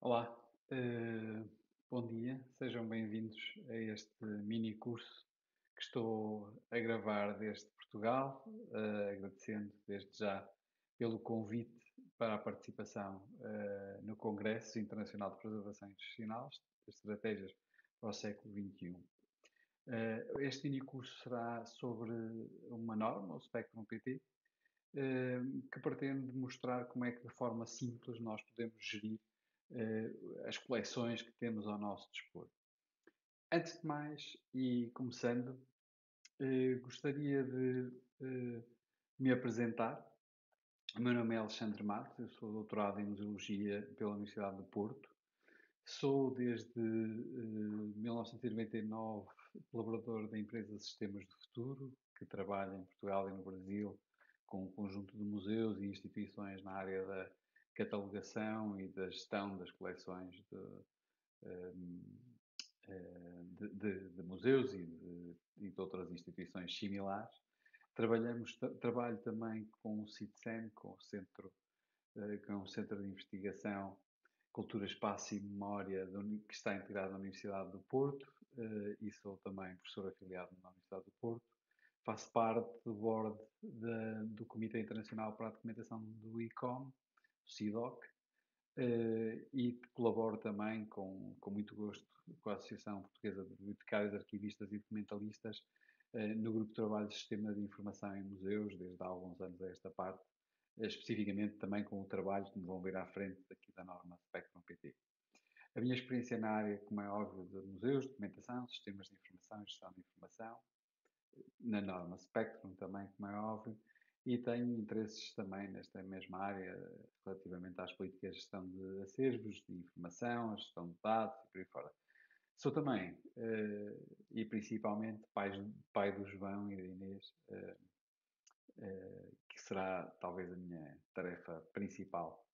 Olá, bom dia, sejam bem-vindos a este mini curso que estou a gravar desde Portugal, agradecendo desde já pelo convite para a participação no Congresso Internacional de Preservação Intestinal, Estratégias para o Século XXI. Este mini curso será sobre uma norma, o Spectrum PT, eh, que pretende mostrar como é que de forma simples nós podemos gerir eh, as coleções que temos ao nosso dispor. Antes de mais, e começando, gostaria de me apresentar. O meu nome é Alexandre Matos, eu sou doutorado em Museologia pela Universidade do Porto. Sou desde 1999 colaborador da empresa Sistemas do Futuro, que trabalha em Portugal e no Brasil com um conjunto de museus e instituições na área da catalogação e da gestão das coleções eh, de museus e de outras instituições similares. Trabalho também com o CITSEM, com o Centro, que é um centro de investigação Cultura, Espaço e Memória, que está integrado na Universidade do Porto, e sou também professor afiliado na Universidade do Porto. Faço parte do board do Comitê Internacional para a Documentação do ICOM, o CIDOC, e colaboro também com muito gosto com a Associação Portuguesa de Bibliotecários, Arquivistas e Documentalistas, no grupo de trabalho de Sistema de Informação em Museus, desde há alguns anos a esta parte, especificamente também com o trabalho que me vão ver à frente aqui da norma Spectrum PT. A minha experiência na área, como é óbvio, de museus, documentação, sistemas de informação e gestão de informação, na norma Spectrum também, como é óbvio, e tenho interesses também nesta mesma área relativamente às políticas de gestão de acervos, de informação, a gestão de dados e por aí fora. Sou também, e principalmente, pai do João e da Inês, que será talvez a minha tarefa principal.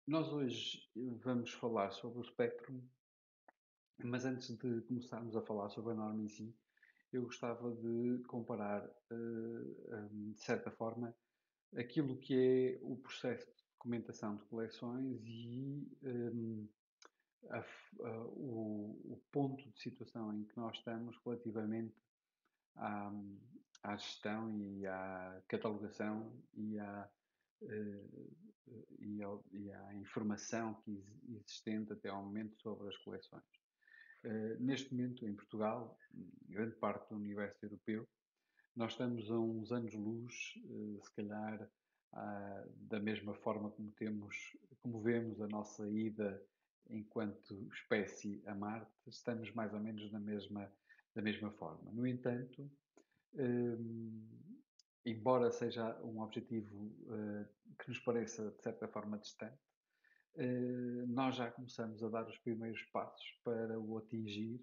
Nós hoje vamos falar sobre o Spectrum, mas antes de começarmos a falar sobre a norma em si, eu gostava de comparar, de certa forma, aquilo que é o processo de documentação de coleções e o ponto de situação em que nós estamos relativamente à, à gestão e à catalogação eh, e à informação existente até ao momento sobre as coleções. Neste momento, em Portugal, grande parte do universo europeu, nós estamos a uns anos-luz, se calhar, da mesma forma como vemos a nossa ida enquanto espécie a Marte, estamos mais ou menos da mesma forma. No entanto, embora seja um objetivo que nos pareça de certa forma distante, nós já começamos a dar os primeiros passos para o atingir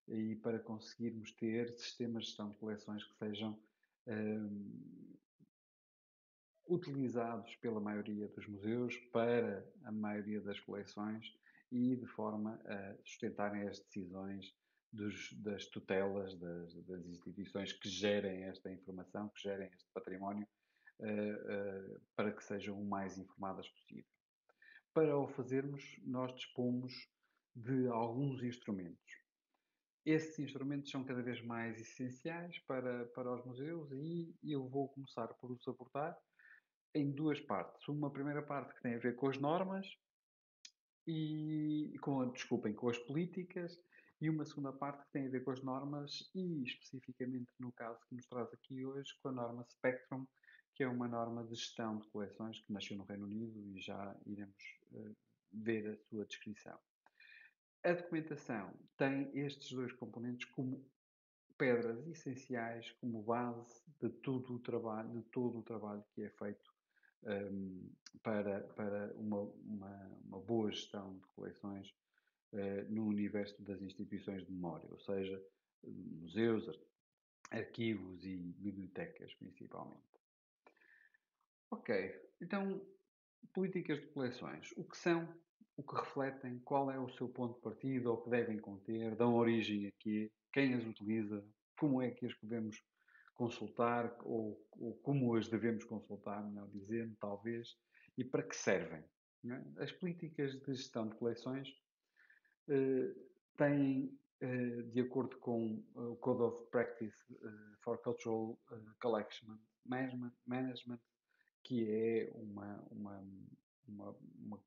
e para conseguirmos ter sistemas de gestão de coleções que sejam hum, utilizados pela maioria dos museus para a maioria das coleções e de forma a sustentarem as decisões das tutelas, das instituições que gerem esta informação, que gerem este património, para que sejam o mais informadas possível. Para o fazermos, nós dispomos de alguns instrumentos. Esses instrumentos são cada vez mais essenciais para os museus e eu vou começar por os abordar em duas partes. Uma primeira parte que tem a ver com as normas desculpem, com as políticas, e uma segunda parte que tem a ver com as normas e, especificamente no caso que nos traz aqui hoje, com a norma Spectrum, que é uma norma de gestão de coleções que nasceu no Reino Unido e já iremos ver a sua descrição. A documentação tem estes dois componentes como pedras essenciais, como base de todo o trabalho que é feito para uma boa gestão de coleções no universo das instituições de memória, ou seja, museus, arquivos e bibliotecas, principalmente. Ok, então, políticas de coleções. O que são, o que refletem, qual é o seu ponto de partida, o que devem conter, dão origem a quê, quem as utiliza, como é que as podemos consultar ou como as devemos consultar, melhor dizendo, talvez, e para que servem. não é? As políticas de gestão de coleções eh, têm, de acordo com o Code of Practice for Cultural Collection Management, que é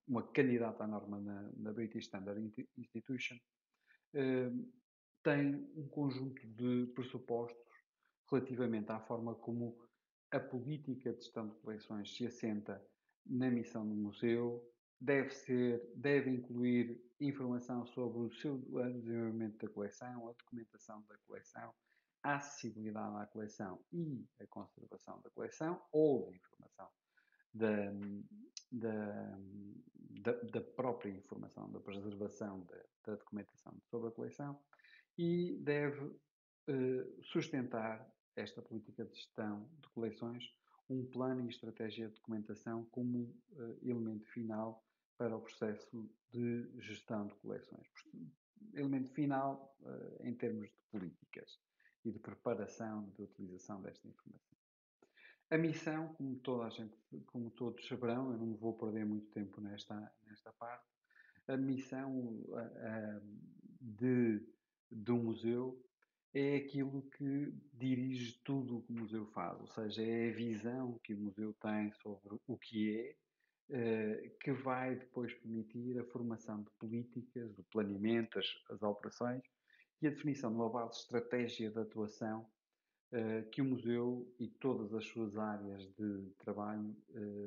uma candidata à norma na British Standard Institution, eh, tem um conjunto de pressupostos relativamente à forma como a política de gestão de coleções se assenta na missão do museu, deve incluir informação sobre o seu desenvolvimento da coleção, a documentação da coleção, a acessibilidade à coleção e a conservação da coleção, ou de informação da, da, da própria informação, da preservação da documentação sobre a coleção, e deve sustentar esta política de gestão de coleções, um plano e estratégia de documentação como elemento final para o processo de gestão de coleções. Elemento final em termos de políticas e de preparação de utilização desta informação. A missão, como toda a gente, como todos saberão, eu não vou perder muito tempo nesta parte, a missão de um museu é aquilo que dirige tudo o que o museu faz, ou seja, é a visão que o museu tem sobre o que é, que vai depois permitir a formação de políticas, o planeamento, as operações e a definição de uma base de estratégia de atuação que o museu e todas as suas áreas de trabalho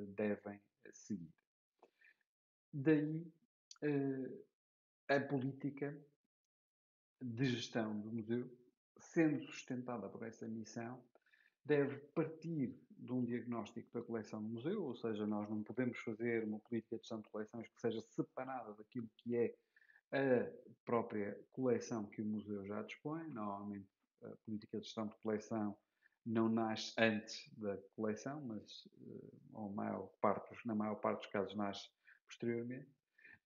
devem seguir. Daí a política de gestão do museu, sendo sustentada por essa missão, deve partir de um diagnóstico da coleção do museu, ou seja, nós não podemos fazer uma política de gestão de coleções que seja separada daquilo que é a própria coleção que o museu já dispõe. Normalmente, a política de gestão de coleção não nasce antes da coleção, mas na maior parte dos casos nasce posteriormente.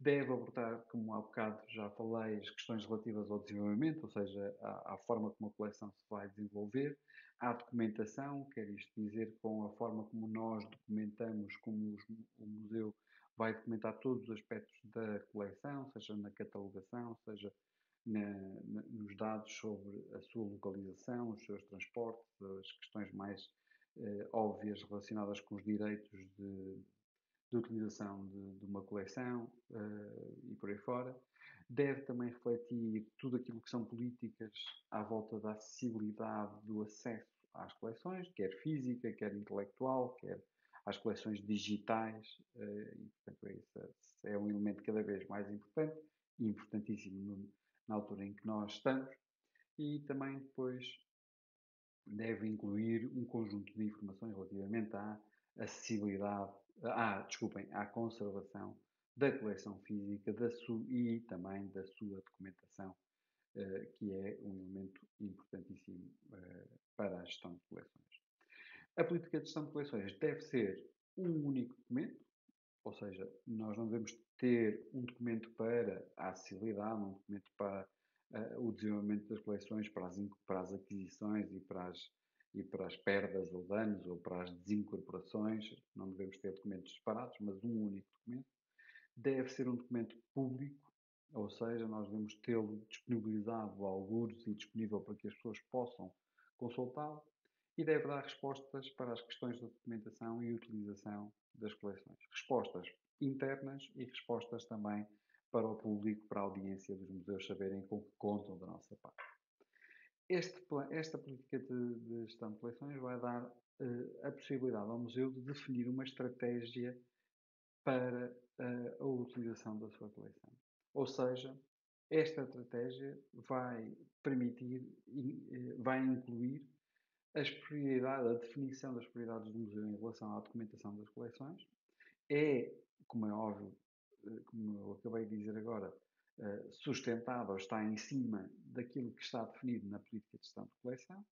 Deve abordar, como há bocado já falei, as questões relativas ao desenvolvimento, ou seja, à forma como a coleção se vai desenvolver, à documentação, quer isto dizer com a forma como nós documentamos, como o museu vai documentar todos os aspectos da coleção, seja na catalogação, seja nos dados sobre a sua localização, os seus transportes, as questões mais óbvias relacionadas com os direitos de utilização de uma coleção e por aí fora. Deve também refletir tudo aquilo que são políticas à volta da acessibilidade do acesso às coleções, quer física, quer intelectual, quer às coleções digitais, e portanto esse é um elemento cada vez mais importante e importantíssimo na altura em que nós estamos, e também depois deve incluir um conjunto de informações relativamente à acessibilidade, desculpem, à conservação da coleção física e também da sua documentação, que é um elemento importantíssimo para a gestão de coleções. A política de gestão de coleções deve ser um único documento, ou seja, nós não devemos ter um documento para a acessibilidade, um documento para o desenvolvimento das coleções, para as aquisições e para as perdas ou danos ou para as desincorporações. Não devemos ter documentos separados, mas um único documento. Deve ser um documento público, ou seja, nós devemos tê-lo disponibilizado a algures e disponível para que as pessoas possam consultá-lo, e deve dar respostas para as questões da documentação e utilização das coleções. Respostas internas e respostas também para o público, para a audiência dos museus saberem com que contam da nossa parte. Esta política de gestão de coleções vai dar a possibilidade ao museu de definir uma estratégia para a utilização da sua coleção. Ou seja, esta estratégia vai permitir, vai incluir a definição das prioridades do museu em relação à documentação das coleções. Como é óbvio, como eu acabei de dizer agora, sustentada ou está em cima daquilo que está definido na política de gestão de coleção.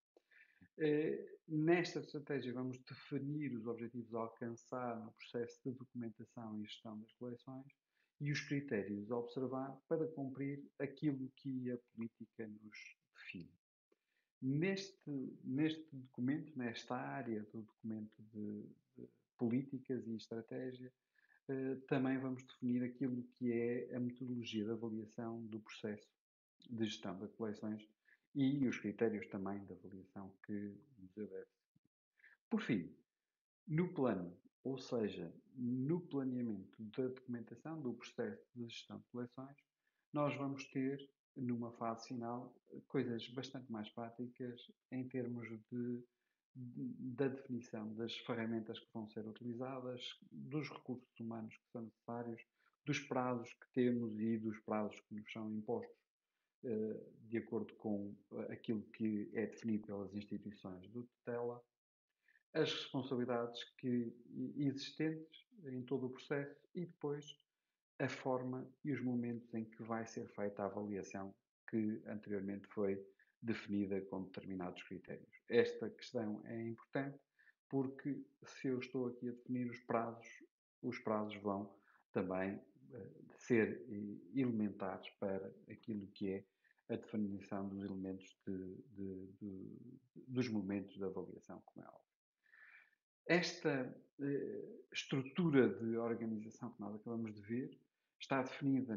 Nesta estratégia vamos definir os objetivos a alcançar no processo de documentação e gestão das coleções e os critérios a observar para cumprir aquilo que a política nos define. Neste documento, nesta área do documento de políticas e estratégia, também vamos definir aquilo que é a metodologia de avaliação do processo de gestão de coleções e os critérios também de avaliação que o museu deve. Por fim, no plano, ou seja, no planeamento da documentação do processo de gestão de coleções, nós vamos ter, numa fase final, coisas bastante mais práticas em termos da definição das ferramentas que vão ser utilizadas, dos recursos humanos que são necessários, dos prazos que temos e dos prazos que nos são impostos, de acordo com aquilo que é definido pelas instituições do tutela, as responsabilidades existentes em todo o processo e depois a forma e os momentos em que vai ser feita a avaliação que anteriormente foi definida com determinados critérios. Esta questão é importante porque se eu estou aqui a definir os prazos vão também ser elementares para aquilo que é a definição dos elementos dos momentos da avaliação, como é óbvio. Esta estrutura de organização que nós acabamos de ver está definida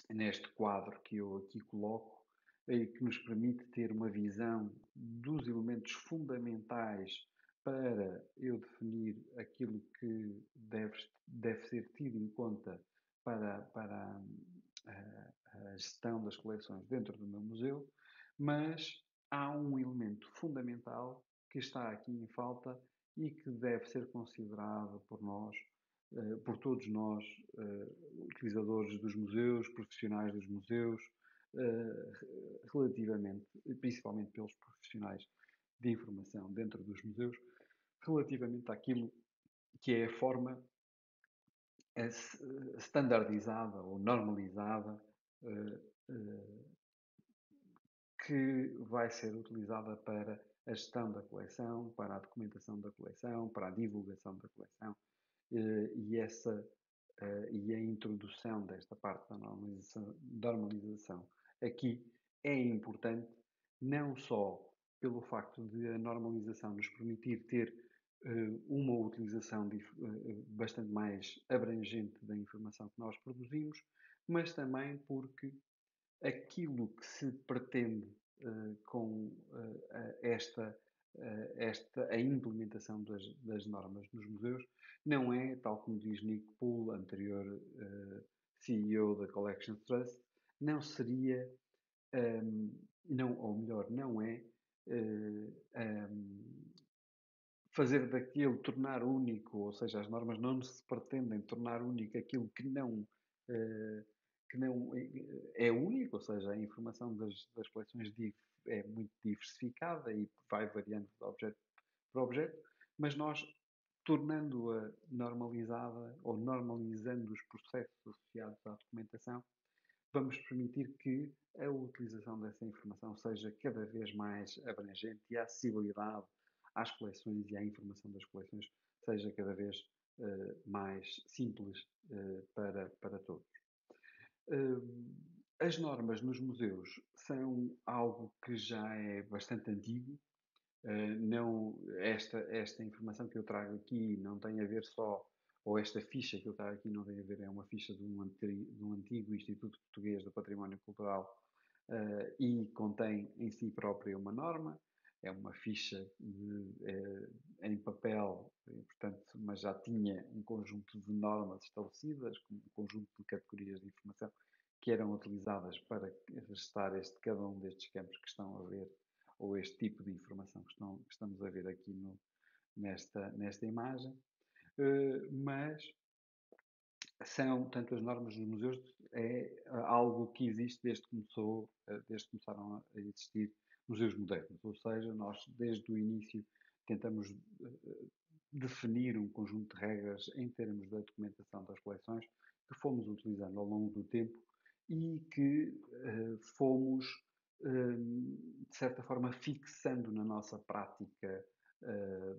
neste quadro que eu aqui coloco, e que nos permite ter uma visão dos elementos fundamentais para eu definir aquilo que deve ser tido em conta para a gestão das coleções dentro do meu museu, mas há um elemento fundamental que está aqui em falta e que deve ser considerado por nós, por todos nós, utilizadores dos museus, profissionais dos museus, relativamente, principalmente pelos profissionais de informação dentro dos museus, relativamente àquilo que é a forma standardizada ou normalizada eh, eh, que vai ser utilizada para a gestão da coleção, para a documentação da coleção, para a divulgação da coleção e a introdução desta parte da normalização aqui é importante não só pelo facto de a normalização nos permitir ter uma utilização bastante mais abrangente da informação que nós produzimos, mas também porque aquilo que se pretende com a implementação das normas nos museus não é, tal como diz Nick Poole, anterior CEO da Collections Trust, não seria, não, ou melhor, não é fazer daquilo, tornar único, ou seja, as normas não se pretendem tornar único aquilo eh, que não é único, ou seja, a informação das coleções é muito diversificada e vai variando de objeto para objeto, mas nós, tornando-a normalizada ou normalizando os processos associados à documentação, vamos permitir que a utilização dessa informação seja cada vez mais abrangente e a acessibilidade às coleções e à informação das coleções seja cada vez mais simples para todos. As normas nos museus são algo que já é bastante antigo. Não, esta informação que eu trago aqui não tem a ver só, ou esta ficha que eu trago aqui não tem a ver, é uma ficha de um antigo Instituto Português do Património Cultural e contém em si própria uma norma. É uma ficha em papel, portanto, mas já tinha um conjunto de normas estabelecidas, um conjunto de categorias de informação que eram utilizadas para registrar cada um destes campos que estão a ver, ou este tipo de informação que estamos a ver aqui nesta imagem. Mas são, tanto as normas dos museus, é algo que existe desde que começaram a existir museus modernos. Ou seja, nós desde o início tentamos definir um conjunto de regras em termos da documentação das coleções que fomos utilizando ao longo do tempo e que fomos, de certa forma, fixando na nossa prática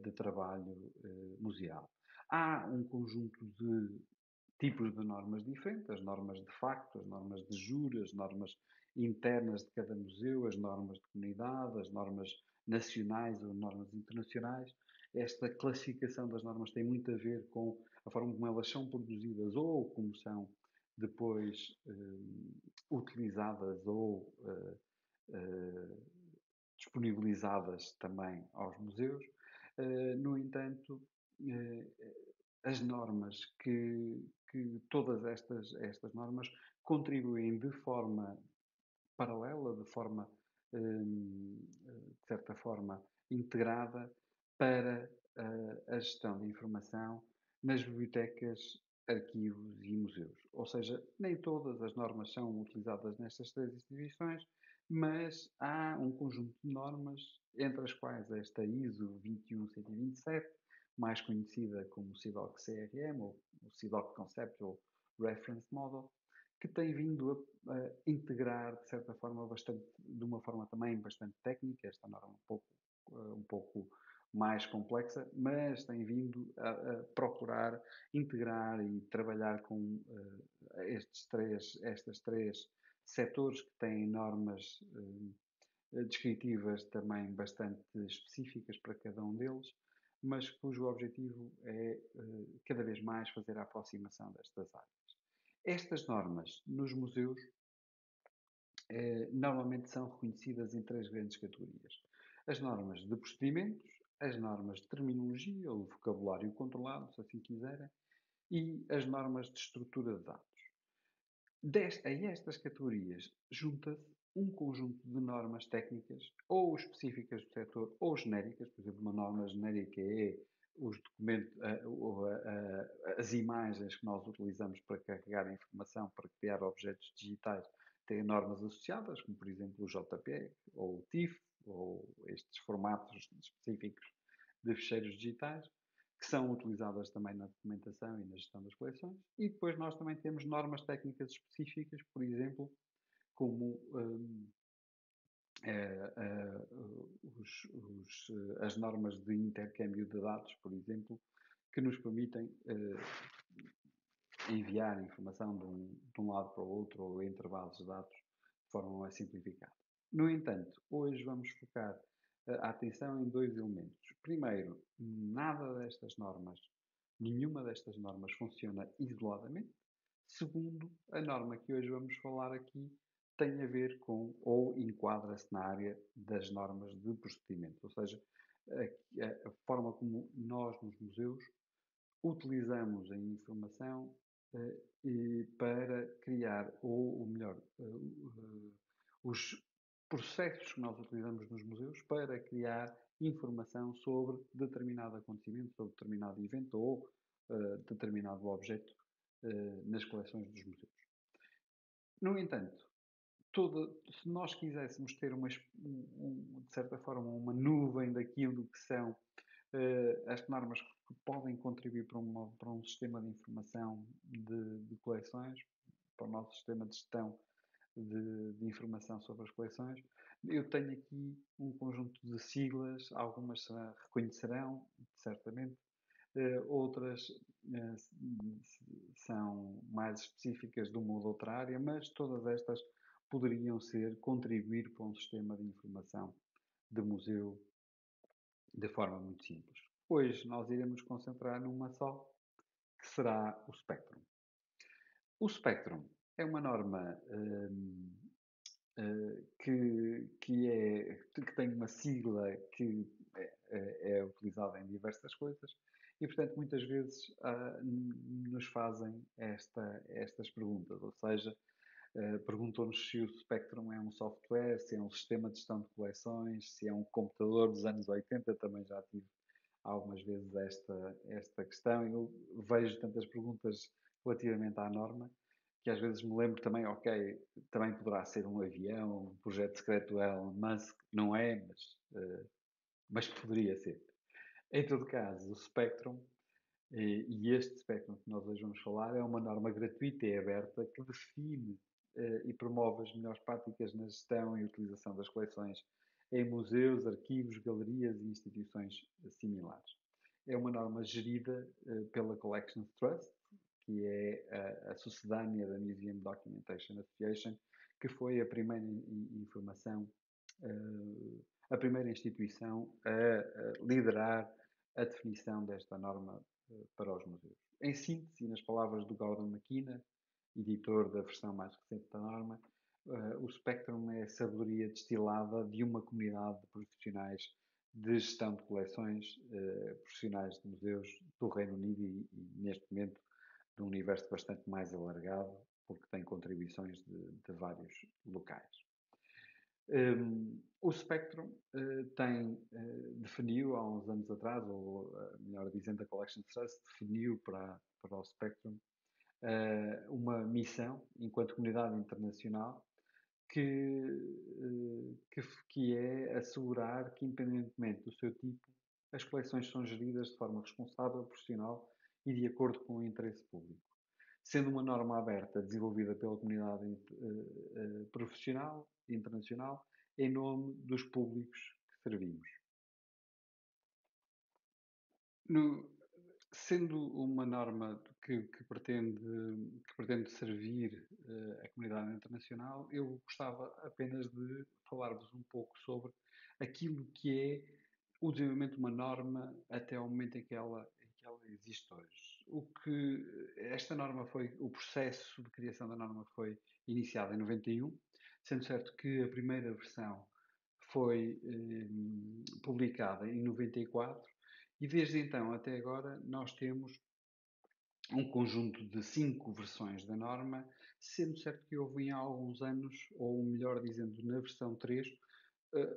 de trabalho museal. Há um conjunto de tipos de normas diferentes, as normas de facto, as normas de jure, as normas internas de cada museu, as normas de comunidade, as normas nacionais ou normas internacionais, esta classificação das normas tem muito a ver com a forma como elas são produzidas ou como são depois utilizadas ou eh, disponibilizadas também aos museus. No entanto, eh, as normas que todas estas normas contribuem de forma paralela, de forma, de certa forma, integrada para a gestão de informação nas bibliotecas, arquivos e museus. Ou seja, nem todas as normas são utilizadas nestas três instituições, mas há um conjunto de normas, entre as quais esta ISO 21127, mais conhecida como o CIDOC CRM, ou o CIDOC Conceptual Reference Model, que tem vindo a integrar, de certa forma, bastante, de uma forma também bastante técnica, esta norma um pouco mais complexa, mas tem vindo a procurar integrar e trabalhar com estas três setores que têm normas descritivas também bastante específicas para cada um deles, mas cujo objetivo é cada vez mais fazer a aproximação destas áreas. Estas normas nos museus normalmente são reconhecidas em três grandes categorias. As normas de procedimentos, as normas de terminologia ou vocabulário controlado, se assim quiserem, e as normas de estrutura de dados. A estas categorias junta-se um conjunto de normas técnicas, ou específicas do setor, ou genéricas. Por exemplo, uma norma genérica é os documentos, as imagens que nós utilizamos para carregar a informação, para criar objetos digitais, têm normas associadas, como por exemplo o JPEG, ou o TIFF, ou estes formatos específicos de ficheiros digitais, que são utilizadas também na documentação e na gestão das coleções. E depois nós também temos normas técnicas específicas, por exemplo, como as normas de intercâmbio de dados, por exemplo, que nos permitem enviar informação de um lado para o outro ou entre bases de dados de forma mais simplificada. No entanto, hoje vamos focar a atenção em dois elementos. Primeiro, nenhuma destas normas funciona isoladamente. Segundo, a norma que hoje vamos falar aqui tem a ver com ou enquadra-se na área das normas de procedimento, ou seja, a forma como nós nos museus utilizamos a informação para criar, ou melhor, os processos que nós utilizamos nos museus para criar informação sobre determinado acontecimento, sobre determinado evento ou determinado objeto nas coleções dos museus. No entanto, se nós quiséssemos ter de certa forma, uma nuvem daquilo que são as normas que podem contribuir para um sistema de informação de coleções, para o nosso sistema de gestão de informação sobre as coleções. Eu tenho aqui um conjunto de siglas, algumas reconhecerão, certamente, outras são mais específicas de uma ou de outra área, mas todas estas poderiam contribuir para um sistema de informação de museu de forma muito simples. Hoje nós iremos concentrar numa só, que será o Spectrum. O Spectrum é uma norma que tem uma sigla que é utilizada em diversas coisas e, portanto, muitas vezes nos fazem estas perguntas, ou seja, perguntam-nos se o Spectrum é um software, se é um sistema de gestão de coleções, se é um computador dos anos 80, também já tive algumas vezes esta questão. Eu vejo tantas perguntas relativamente à norma, que às vezes me lembro também, ok, também poderá ser um avião, um projeto secreto do Elon Musk, não é, mas poderia ser. Em todo caso, o Spectrum, e este Spectrum que nós hoje vamos falar, é uma norma gratuita e aberta que define e promove as melhores práticas na gestão e utilização das coleções em museus, arquivos, galerias e instituições similares. É uma norma gerida pela Collections Trust, que é a sucedânea da Museum Documentation Association, que foi a primeira informação, a primeira instituição a liderar a definição desta norma para os museus. Em síntese, e nas palavras do Gordon McKenna, editor da versão mais recente da norma, o Spectrum é a sabedoria destilada de uma comunidade de profissionais de gestão de coleções, profissionais de museus do Reino Unido e neste momento, de um universo bastante mais alargado, porque tem contribuições de vários locais. O Spectrum definiu há uns anos atrás, ou melhor dizendo, a Collection Trust definiu para o Spectrum uma missão enquanto comunidade internacional que é assegurar que, independentemente do seu tipo, as coleções são geridas de forma responsável, profissional e de acordo com o interesse público. Sendo uma norma aberta desenvolvida pela comunidade profissional e internacional em nome dos públicos que servimos. No, Sendo uma norma que pretende servir a comunidade internacional, eu gostava apenas de falar-vos um pouco sobre aquilo que é o desenvolvimento de uma norma até ao momento em que ela existe hoje. Esta norma o processo de criação da norma foi iniciado em 91, sendo certo que a primeira versão foi publicada em 94 e desde então até agora nós temos um conjunto de 5 versões da norma, sendo certo que houve em alguns anos, ou melhor dizendo, na versão 3,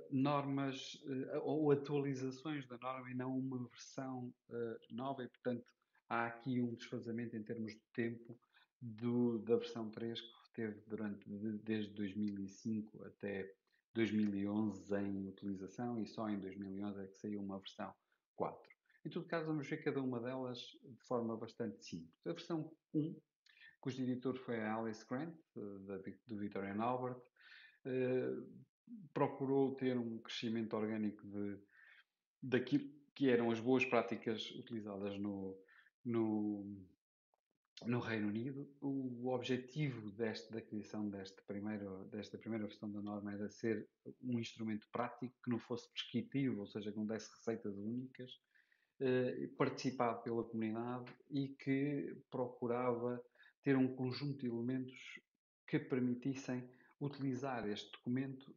normas ou atualizações da norma e não uma versão nova e, portanto, há aqui um desfazamento em termos de tempo da versão 3 que teve desde 2005 até 2011 em utilização e só em 2011 é que saiu uma versão 4. Em todo caso, vamos ver cada uma delas de forma bastante simples. A versão 1, cujo editor foi a Alice Grant, do Victor and Albert, procurou ter um crescimento orgânico daquilo que eram as boas práticas utilizadas no, no Reino Unido. O objetivo da criação desta primeira versão da norma era ser um instrumento prático que não fosse prescritivo, ou seja, que não desse receitas únicas, participado pela comunidade e que procurava ter um conjunto de elementos que permitissem utilizar este documento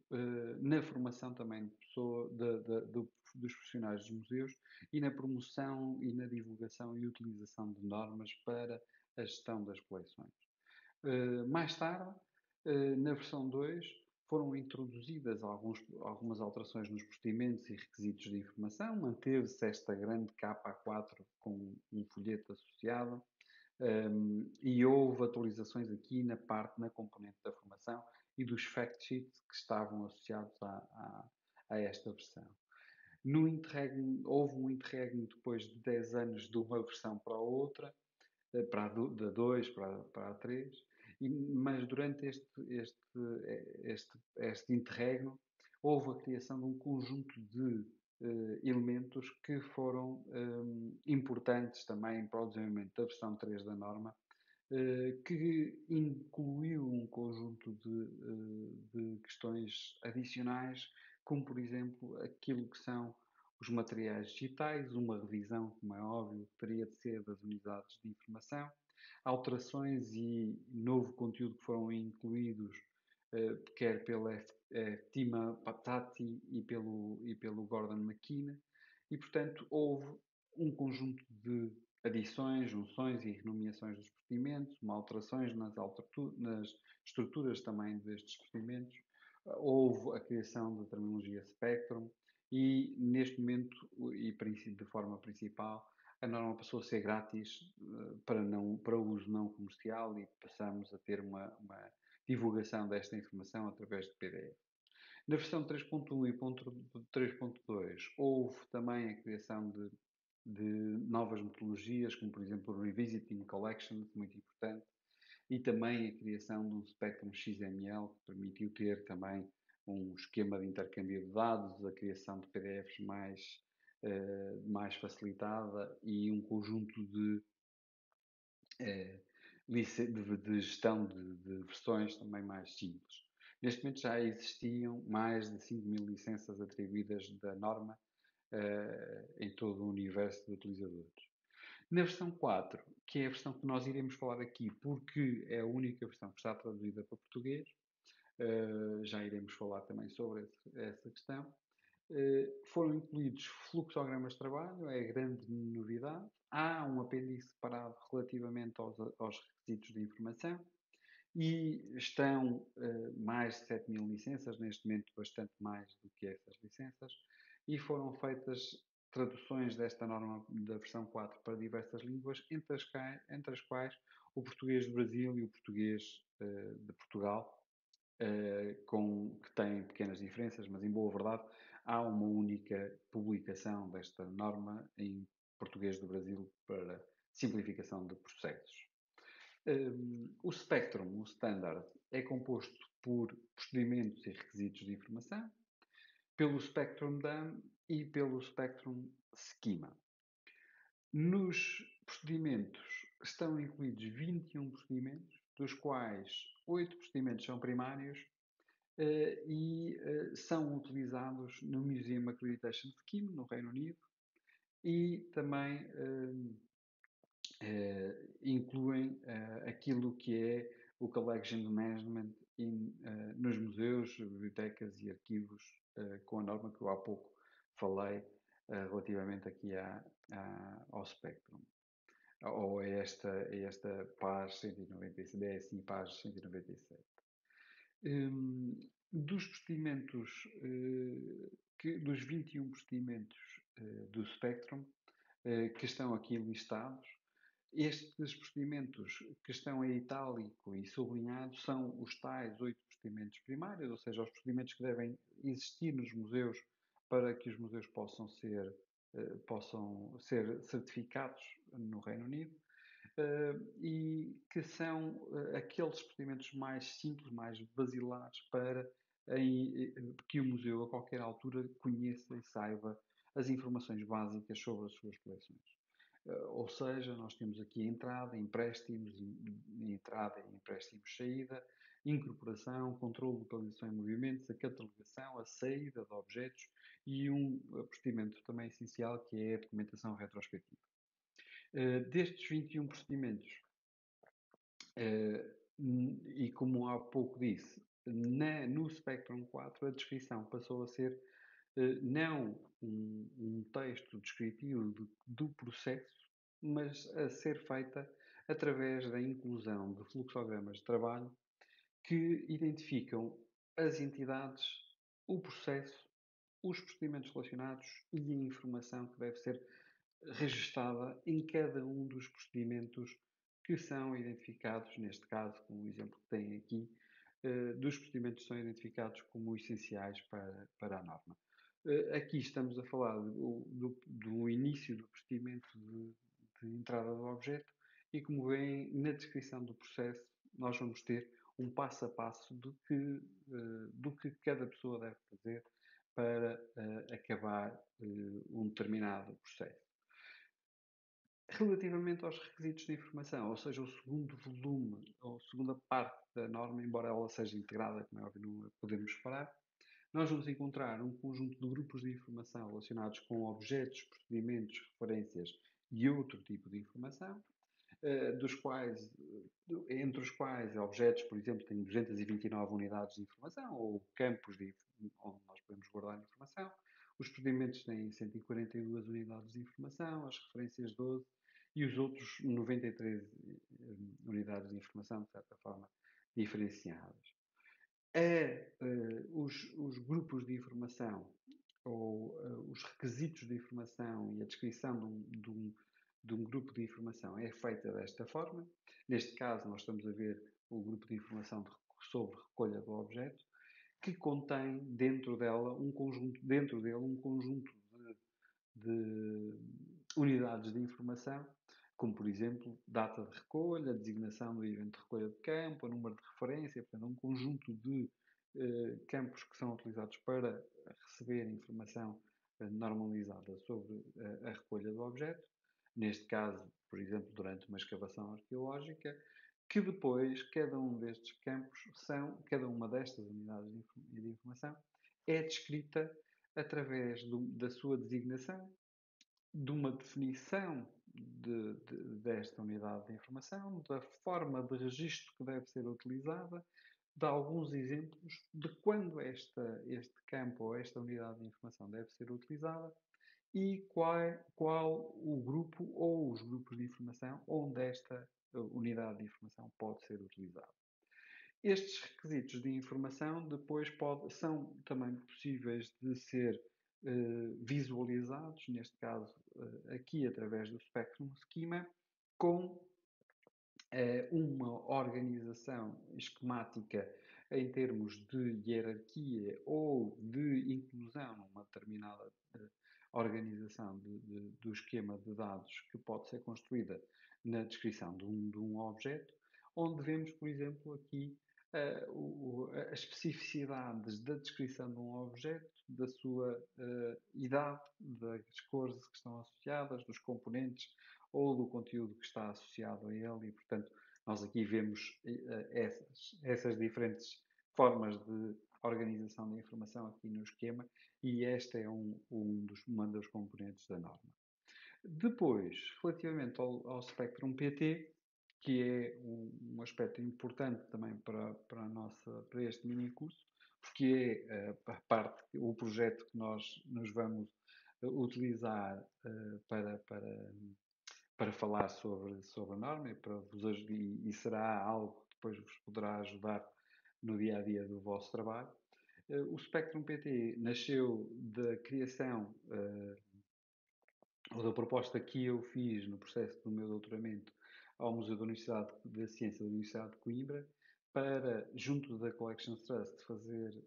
na formação também dos profissionais dos museus e na promoção e na divulgação e utilização de normas para a gestão das coleções. Mais tarde, na versão 2, foram introduzidas algumas alterações nos procedimentos e requisitos de informação, manteve-se esta grande capa A4 com um folheto associado, e houve atualizações aqui na componente da formação e dos fact sheets que estavam associados a esta versão. Houve um interregno depois de 10 anos de uma versão para a outra, da 2 para a 3, mas durante este interregno houve a criação de um conjunto de elementos que foram importantes também para o desenvolvimento da versão 3 da norma, que incluiu um conjunto de questões adicionais, como por exemplo aquilo que são os materiais digitais, uma revisão, como é óbvio, teria de ser das unidades de informação, alterações e novo conteúdo que foram incluídos, quer pela Tima Patati e pelo Gordon McKenna, e portanto houve um conjunto de adições, junções e renomeações dos procedimentos, alterações nas estruturas também destes procedimentos, houve a criação da terminologia Spectrum e neste momento, e de forma principal, a norma passou a ser grátis para uso não comercial e passamos a ter uma divulgação desta informação através de PDF. Na versão 3.1 e 3.2 houve também a criação de novas metodologias, como por exemplo o Revisiting Collections, muito importante, e também a criação de um Spectrum XML, que permitiu ter também um esquema de intercâmbio de dados, a criação de PDFs mais facilitada e um conjunto de gestão de versões também mais simples. Neste momento já existiam mais de 5.000 licenças atribuídas da norma em todo o universo de utilizadores. Na versão 4, que é a versão que nós iremos falar aqui, porque é a única versão que está traduzida para português, já iremos falar também sobre essa questão. Foram incluídos fluxogramas de trabalho, é a grande novidade. Há um apêndice separado relativamente aos requisitos de informação e estão mais de 7.000 licenças, neste momento bastante mais do que essas licenças, e foram feitas traduções desta norma da versão 4 para diversas línguas, entre as quais o português do Brasil e o português de Portugal, que têm pequenas diferenças, mas em boa verdade há uma única publicação desta norma em português do Brasil para simplificação de processos. O Spectrum, o Standard, é composto por procedimentos e requisitos de informação, pelo Spectrum DAM e pelo Spectrum Schema. Nos procedimentos estão incluídos 21 procedimentos, dos quais 8 procedimentos são primários e são utilizados no Museum Accreditation Scheme, no Reino Unido, e também incluem aquilo que é o Collection Management nos museus, bibliotecas e arquivos, com a norma que eu há pouco falei relativamente aqui ao Spectrum, ou a esta PAS 197, e PAS 197. Dos procedimentos, dos 21 procedimentos do Spectrum, que estão aqui listados, estes procedimentos que estão em itálico e sublinhados são os tais 8 procedimentos primários, ou seja, os procedimentos que devem existir nos museus para que os museus possam ser certificados no Reino Unido, e que são aqueles procedimentos mais simples, mais basilares para que o museu a qualquer altura conheça e saiba as informações básicas sobre as suas coleções. Ou seja, nós temos aqui entrada, empréstimos, entrada, empréstimos, saída, incorporação, controle de localização em movimentos, a catalogação, a saída de objetos e um procedimento também essencial que é a documentação retrospectiva. Destes 21 procedimentos, e como há pouco disse, no Spectrum 4 a descrição passou a ser não um texto descritivo do processo, mas a ser feita através da inclusão de fluxogramas de trabalho que identificam as entidades, o processo, os procedimentos relacionados e a informação que deve ser registada em cada um dos procedimentos que são identificados, neste caso, como o exemplo que tem aqui, dos procedimentos que são identificados como essenciais para a norma. Aqui estamos a falar do início do procedimento de entrada do objeto e, como veem, na descrição do processo, nós vamos ter um passo a passo do que cada pessoa deve fazer para acabar um determinado processo. Relativamente aos requisitos de informação, ou seja, o segundo volume, ou a segunda parte da norma, embora ela seja integrada, como é óbvio, não a podemos separar, nós vamos encontrar um conjunto de grupos de informação relacionados com objetos, procedimentos, referências e outro tipo de informação, entre os quais objetos, por exemplo, têm 229 unidades de informação, ou campos onde nós podemos guardar informação. Os procedimentos têm 142 unidades de informação, as referências 12 e os outros 93 unidades de informação, de certa forma, diferenciadas. Os grupos de informação ou os requisitos de informação e a descrição de um grupo de informação é feita desta forma. Neste caso, nós estamos a ver o grupo de informação sobre recolha do objeto, que contém dentro dele um conjunto de unidades de informação, como por exemplo data de recolha, designação do evento de recolha de campo, número de referência, portanto um conjunto de campos que são utilizados para receber informação normalizada sobre a recolha do objeto, neste caso, por exemplo, durante uma escavação arqueológica, que depois cada um destes campos cada uma destas unidades de informação é descrita através da sua designação, de uma definição desta unidade de informação, da forma de registro que deve ser utilizada, de alguns exemplos de quando este campo ou esta unidade de informação deve ser utilizada e qual o grupo ou os grupos de informação onde esta unidade de informação pode ser utilizada. Estes requisitos de informação depois são também possíveis de ser visualizados, neste caso aqui através do Spectrum Schema, com uma organização esquemática em termos de hierarquia ou de inclusão numa determinada organização do esquema de dados que pode ser construída na descrição de um objeto, onde vemos, por exemplo, aqui as especificidades da descrição de um objeto, da sua idade, das cores que estão associadas, dos componentes ou do conteúdo que está associado a ele e, portanto, nós aqui vemos essas diferentes formas de organização da informação aqui no esquema e esta é uma das componentes da norma. Depois, relativamente ao Spectrum PT, que é um aspecto importante também para este mini curso, porque é a parte, o projeto que nós nos vamos utilizar para falar sobre a norma e será algo que depois vos poderá ajudar no dia a dia do vosso trabalho. O Spectrum PT nasceu da criação ou da proposta que eu fiz no processo do meu doutoramento ao Museu da Universidade da Ciência da Universidade de Coimbra, para, junto da Collections Trust, fazer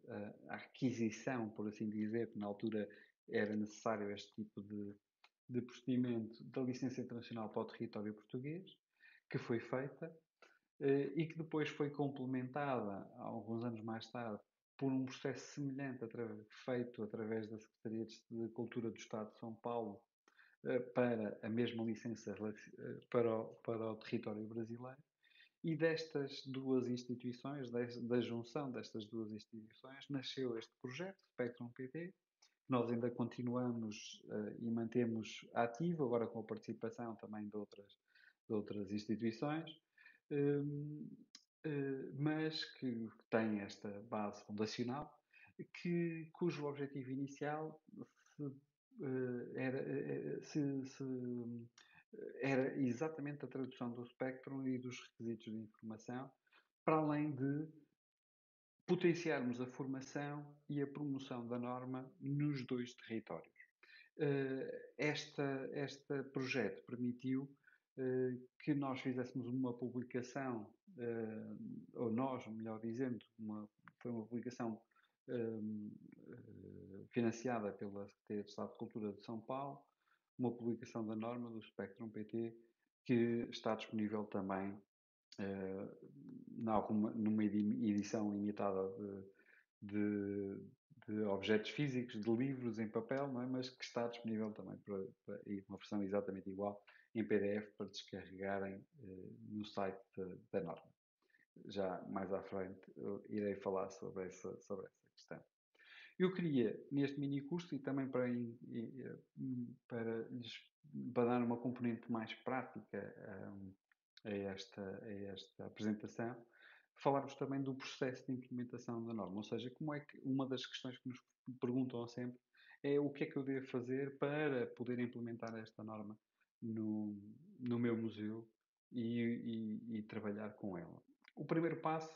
a aquisição, por assim dizer, que na altura era necessário este tipo de procedimento da licença internacional para o território português, que foi feita e que depois foi complementada, alguns anos mais tarde, por um processo semelhante feito através da Secretaria de Cultura do Estado de São Paulo para a mesma licença para o território brasileiro. E destas duas instituições, da junção destas duas instituições, nasceu este projeto, Spectrum PT, que nós ainda continuamos e mantemos ativo, agora com a participação também de outras instituições, mas que tem esta base fundacional, cujo objetivo inicial se, era exatamente a tradução do espectro e dos requisitos de informação, para além de potenciarmos a formação e a promoção da norma nos dois territórios. Este projeto permitiu que nós fizéssemos uma publicação, ou nós, melhor dizendo, foi uma publicação financiada pela Secretaria de Estado de Cultura de São Paulo, uma publicação da norma do Spectrum PT, que está disponível também numa edição limitada de objetos físicos, de livros em papel, não é? Mas que está disponível também e uma versão exatamente igual em PDF para descarregarem no site da norma. Já mais à frente eu irei falar sobre essa questão. Eu queria, neste mini curso, e também para dar uma componente mais prática a esta apresentação, falar-vos também do processo de implementação da norma. Ou seja, como é que uma das questões que nos perguntam sempre é o que é que eu devo fazer para poder implementar esta norma no meu museu e trabalhar com ela. O primeiro passo,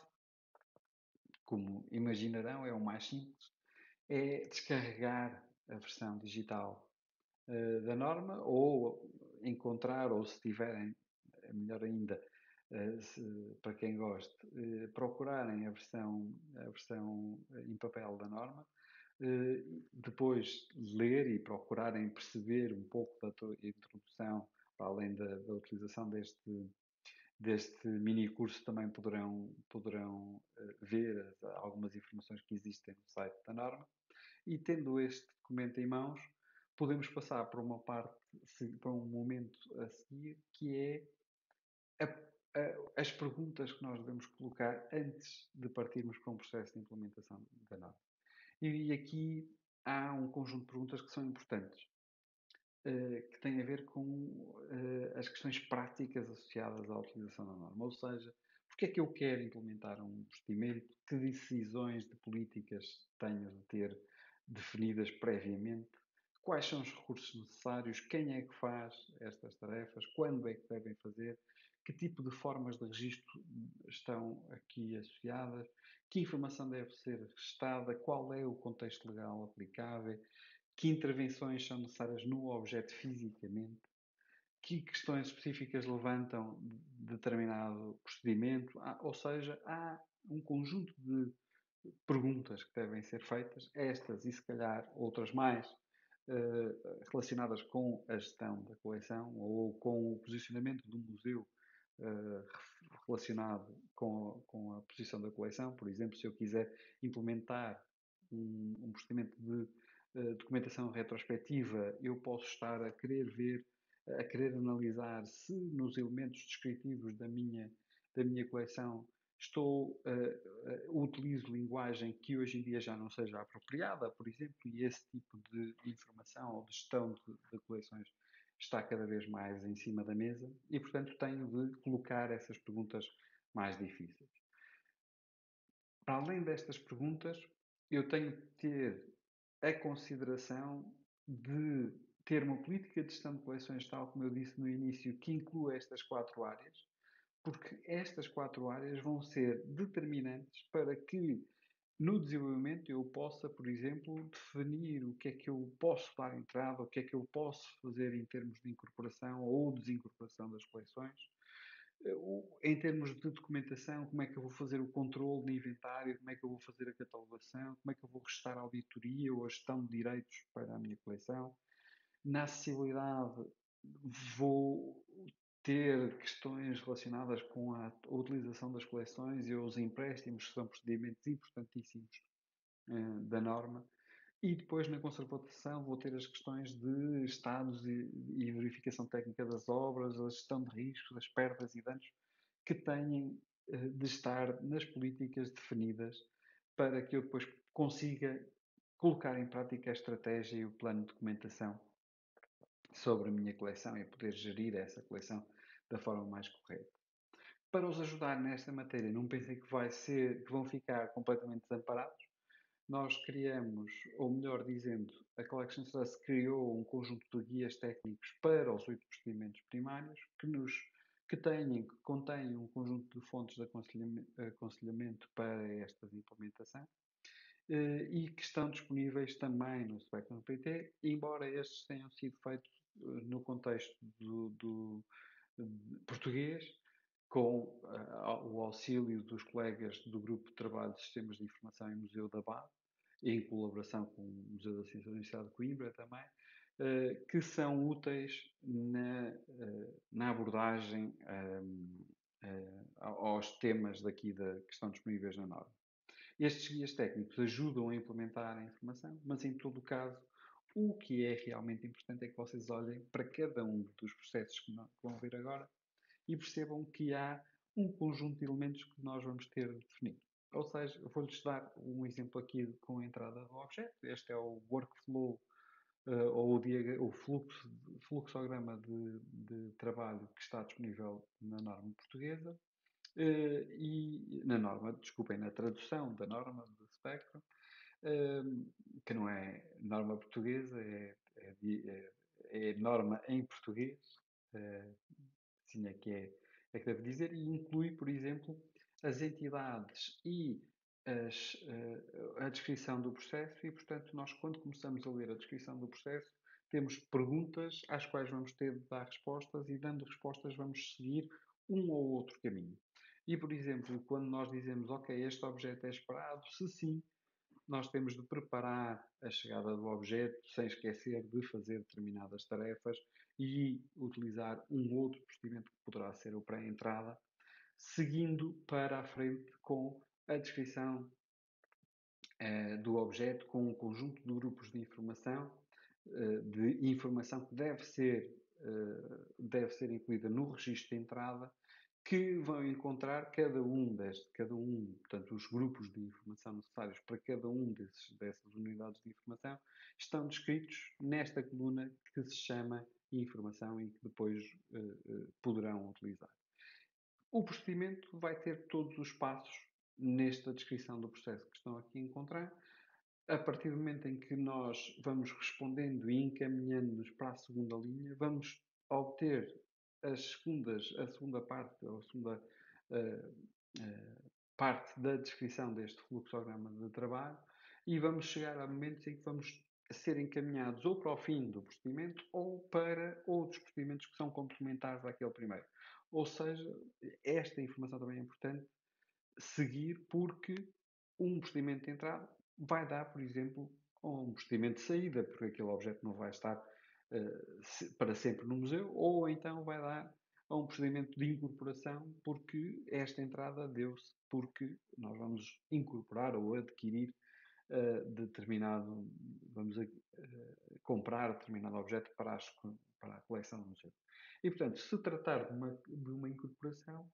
como imaginarão, é o mais simples, é descarregar a versão digital da norma ou encontrar, ou se tiverem, melhor ainda, para quem goste, procurarem a versão em papel da norma, depois ler e procurarem perceber um pouco da introdução, para além da utilização deste mini curso, também poderão ver algumas informações que existem no site da norma. E tendo este documento em mãos, podemos passar para um momento a seguir, que é as perguntas que nós devemos colocar antes de partirmos para um processo de implementação da norma. E aqui há um conjunto de perguntas que são importantes, que têm a ver com as questões práticas associadas à utilização da norma. Ou seja, porque é que eu quero implementar um procedimento? Que decisões de políticas tenho de ter definidas previamente? Quais são os recursos necessários? Quem é que faz estas tarefas? Quando é que devem fazer? Que tipo de formas de registro estão aqui associadas? Que informação deve ser registada? Qual é o contexto legal aplicável? Que intervenções são necessárias no objeto fisicamente? Que questões específicas levantam determinado procedimento? Ou seja, há um conjunto de perguntas que devem ser feitas, estas e se calhar outras mais, relacionadas com a gestão da coleção ou com o posicionamento do museu, relacionado com a posição da coleção. Por exemplo, se eu quiser implementar um procedimento de documentação retrospectiva, eu posso estar a querer ver, a querer analisar se nos elementos descritivos da minha coleção utilizo linguagem que hoje em dia já não seja apropriada, por exemplo, e esse tipo de informação ou de gestão de coleções está cada vez mais em cima da mesa e, portanto, tenho de colocar essas perguntas mais difíceis. Para além destas perguntas, eu tenho de ter a consideração de ter uma política de gestão de coleções, tal como eu disse no início, que inclua estas 4 áreas, porque estas 4 áreas vão ser determinantes para que no desenvolvimento eu possa, por exemplo, definir o que é que eu posso dar entrada, o que é que eu posso fazer em termos de incorporação ou desincorporação das coleções. Em termos de documentação, como é que eu vou fazer o controle de inventário, como é que eu vou fazer a catalogação, como é que eu vou restar a auditoria ou a gestão de direitos para a minha coleção. Na acessibilidade, vou ter questões relacionadas com a utilização das coleções e os empréstimos, que são procedimentos importantíssimos da norma. E depois, na conservação, vou ter as questões de estados e verificação técnica das obras, a gestão de riscos, as perdas e danos que têm de estar nas políticas definidas para que eu depois consiga colocar em prática a estratégia e o plano de documentação sobre a minha coleção e poder gerir essa coleção da forma mais correta. Para os ajudar nesta matéria, não pensem que vão ficar completamente desamparados. Nós criamos, ou melhor dizendo, a Collections Trust criou um conjunto de guias técnicos para os 8 procedimentos primários que contêm um conjunto de fontes de aconselhamento para esta implementação e que estão disponíveis também no Spectrum PT, embora estes tenham sido feitos no contexto português, com o auxílio dos colegas do Grupo de Trabalho de Sistemas de Informação e Museu da BAD, em colaboração com o Museu da Ciência da Universidade de Coimbra também, que são úteis na abordagem aos temas daqui que estão disponíveis na norma. Estes guias técnicos ajudam a implementar a informação, mas em todo o caso, o que é realmente importante é que vocês olhem para cada um dos processos que vão ver agora e percebam que há um conjunto de elementos que nós vamos ter de definir. Ou seja, eu vou-lhes dar um exemplo aqui com a entrada do objeto. Este é o workflow ou o fluxograma de trabalho que está disponível na norma portuguesa e na norma, desculpem, na tradução da norma do Spectrum, que não é norma portuguesa, é norma em português, eh, assim é que devo dizer, e inclui, por exemplo, as entidades e a descrição do processo e, portanto, nós quando começamos a ler a descrição do processo, temos perguntas às quais vamos ter de dar respostas e, dando respostas, vamos seguir um ou outro caminho. E, por exemplo, quando nós dizemos, ok, este objeto é esperado, se sim, nós temos de preparar a chegada do objeto, sem esquecer de fazer determinadas tarefas e utilizar um outro procedimento que poderá ser o pré-entrada, seguindo para a frente com a descrição do objeto, com um conjunto de grupos de informação que deve ser incluída no registro de entrada, que vão encontrar cada um, portanto, os grupos de informação necessários para cada um dessas unidades de informação estão descritos nesta coluna que se chama informação e que depois poderão utilizar. O procedimento vai ter todos os passos nesta descrição do processo que estão aqui a encontrar. A partir do momento em que nós vamos respondendo e encaminhando-nos para a segunda linha, vamos obter a segunda parte, ou a segunda eh, parte da descrição deste fluxograma de trabalho e vamos chegar a momentos em que vamos ser encaminhados ou para o fim do procedimento ou para outros procedimentos que são complementares àquele primeiro. Ou seja, esta informação também é importante seguir porque um procedimento de entrada vai dar, por exemplo, a um procedimento de saída, porque aquele objeto não vai estar para sempre no museu, ou então vai dar a um procedimento de incorporação, porque esta entrada deu-se porque nós vamos incorporar ou adquirir determinado, vamos comprar determinado objeto para a coleção do museu. E, portanto, se tratar de uma incorporação,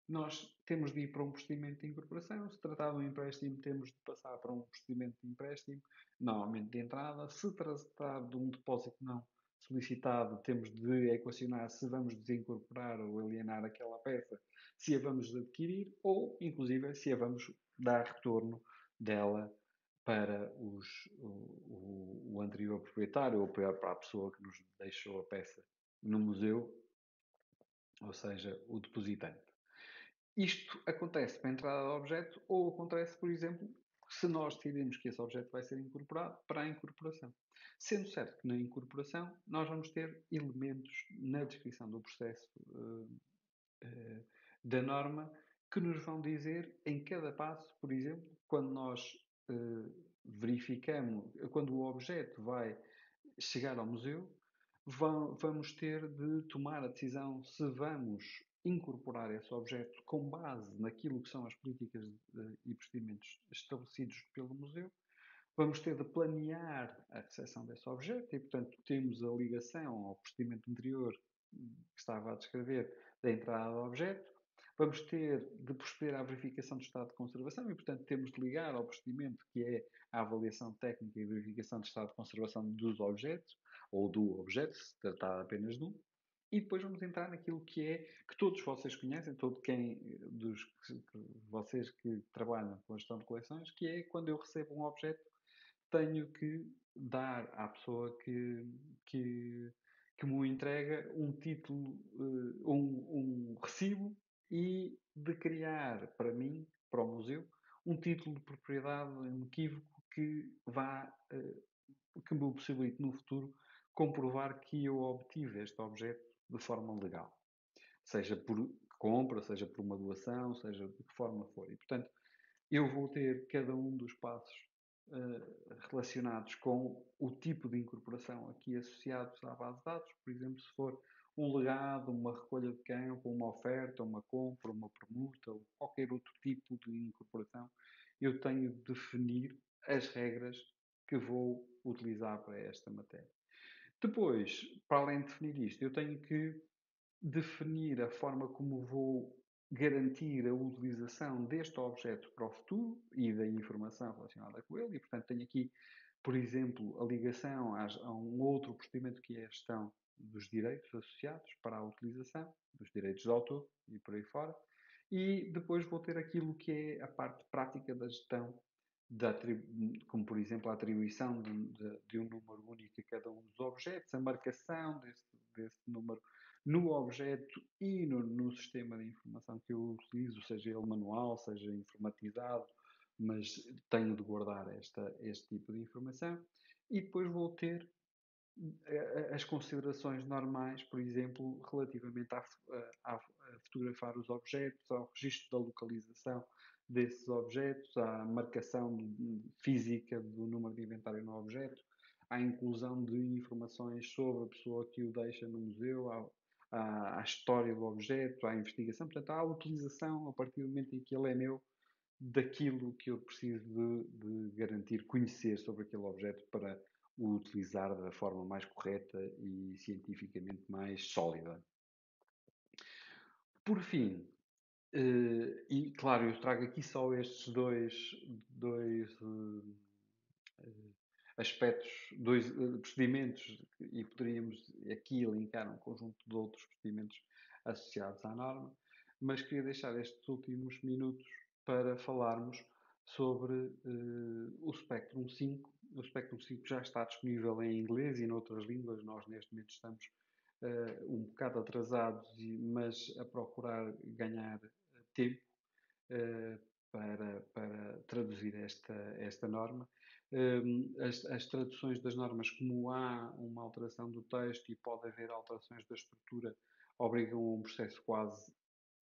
nós temos de ir para um procedimento de incorporação. Se tratar de um empréstimo, temos de passar para um procedimento de empréstimo, normalmente de entrada. Se tratar de um depósito não solicitado, temos de equacionar se vamos desincorporar ou alienar aquela peça, se a vamos adquirir ou, inclusive, se a vamos dar retorno dela para o anterior proprietário ou para a pessoa que nos deixou a peça no museu, ou seja, o depositante. Isto acontece para a entrada do objeto ou acontece, por exemplo, se nós decidimos que esse objeto vai ser incorporado para a incorporação. Sendo certo que na incorporação nós vamos ter elementos na descrição do processo da norma que nos vão dizer em cada passo, por exemplo, quando nós verificamos, quando o objeto vai chegar ao museu, vamos ter de tomar a decisão se vamos incorporar esse objeto com base naquilo que são as políticas e procedimentos estabelecidos pelo museu. Vamos ter de planear a recepção desse objeto e, portanto, temos a ligação ao procedimento anterior que estava a descrever da entrada do objeto. Vamos ter de proceder à verificação do estado de conservação e, portanto, temos de ligar ao procedimento que é a avaliação técnica e verificação do estado de conservação dos objetos, ou do objeto, se tratar apenas de um. E depois vamos entrar naquilo que é, que todos vocês conhecem, todo quem dos vocês que trabalham com a gestão de coleções, que é quando eu recebo um objeto, tenho que dar à pessoa que, que me o entrega um título, um recibo e de criar para mim, para o museu, um título de propriedade inequívoco que me possibilite no futuro comprovar que eu obtive este objeto de forma legal. Seja por compra, seja por uma doação, seja de que forma for. E, portanto, eu vou ter cada um dos passos relacionados com o tipo de incorporação aqui associados à base de dados. Por exemplo, se for um legado, uma recolha de campo, uma oferta, uma compra, uma permuta ou qualquer outro tipo de incorporação, eu tenho de definir as regras que vou utilizar para esta matéria. Depois, para além de definir isto, eu tenho que definir a forma como vou garantir a utilização deste objeto para o futuro e da informação relacionada com ele. E, portanto, tenho aqui, por exemplo, a ligação a um outro procedimento que é a gestão dos direitos associados para a utilização, dos direitos de autor e por aí fora. E depois vou ter aquilo que é a parte prática da gestão, como por exemplo a atribuição de um número único a cada um dos objetos, a marcação desse número no objeto e no sistema de informação que eu utilizo, seja ele manual, seja informatizado, mas tenho de guardar este tipo de informação. E depois vou ter as considerações normais, por exemplo, relativamente a fotografar os objetos, ao registro da localização desses objetos, à marcação física do número de inventário no objeto, à inclusão de informações sobre a pessoa que o deixa no museu, à história do objeto, à investigação, portanto, à utilização, a partir do momento em que ele é meu, daquilo que eu preciso de garantir, conhecer sobre aquele objeto para o utilizar da forma mais correta e cientificamente mais sólida. Por fim, E claro, eu trago aqui só estes dois aspectos, dois procedimentos, e poderíamos aqui linkar um conjunto de outros procedimentos associados à norma, mas queria deixar estes últimos minutos para falarmos sobre o Spectrum 5. O Spectrum 5 já está disponível em inglês e noutras línguas. Nós, neste momento, estamos um bocado atrasados, mas a procurar ganhar tempo eh, para traduzir esta norma. As traduções das normas, como há uma alteração do texto e pode haver alterações da estrutura, obrigam a um processo quase,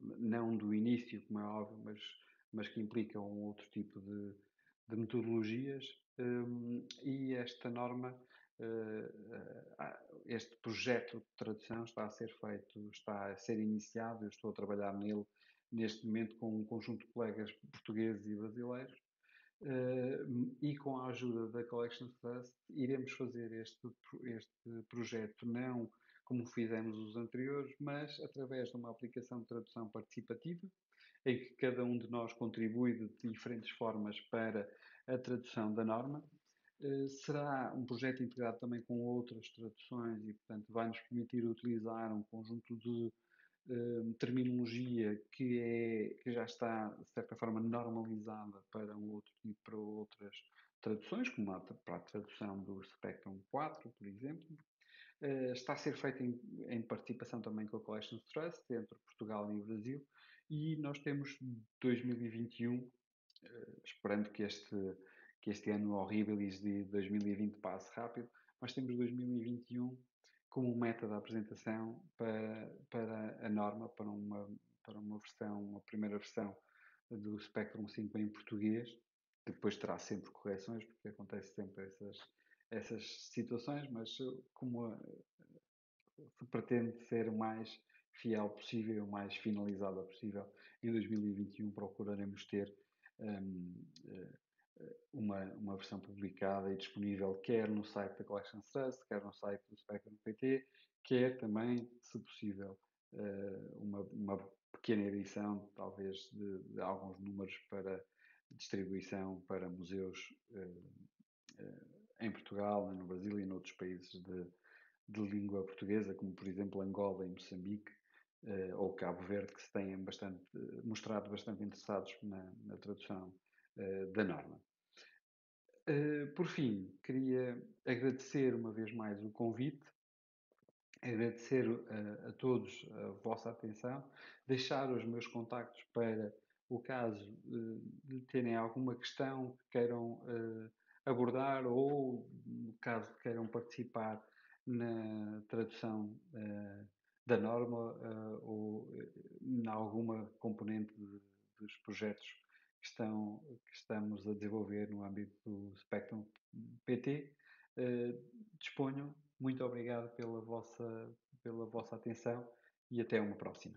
não do início, como é óbvio, mas que implica um outro tipo de metodologias. E esta norma, este projeto de tradução está a ser feito, está a ser iniciado. Eu estou a trabalhar nele neste momento com um conjunto de colegas portugueses e brasileiros, eh, e com a ajuda da Collections Trust iremos fazer este projeto não como fizemos os anteriores, mas através de uma aplicação de tradução participativa, em que cada um de nós contribui de diferentes formas para a tradução da norma. Será um projeto integrado também com outras traduções e, portanto, vai-nos permitir utilizar um conjunto de terminologia que já está, de certa forma, normalizada para para outras traduções, como para a tradução do Spectrum 4, por exemplo. Está a ser feito em participação também com a Collections Trust, entre Portugal e o Brasil, e nós temos 2021, esperando que este ano horrível e de 2020 passe rápido, mas temos 2021 como meta da apresentação para a norma, para uma versão, uma primeira versão do Spectrum 5 em português, que depois terá sempre correções, porque acontece sempre essas situações, mas como se pretende ser o mais fiel possível, o mais finalizada possível, em 2021 procuraremos ter um, uma versão publicada e disponível quer no site da Collection Trust, quer no site do Spectrum PT, quer também, se possível, uma pequena edição, talvez, de alguns números para distribuição para museus em Portugal, no Brasil e noutros países de língua portuguesa, como por exemplo Angola e Moçambique, ou Cabo Verde, que se têm mostrado bastante interessados na tradução da norma. Por fim, queria agradecer uma vez mais o convite, agradecer a todos a vossa atenção, deixar os meus contactos para o caso de terem alguma questão que queiram abordar, ou no caso que queiram participar na tradução da norma, ou em alguma componente dos projetos que estamos a desenvolver no âmbito do Spectrum PT. Disponham. Muito obrigado pela vossa atenção e até uma próxima.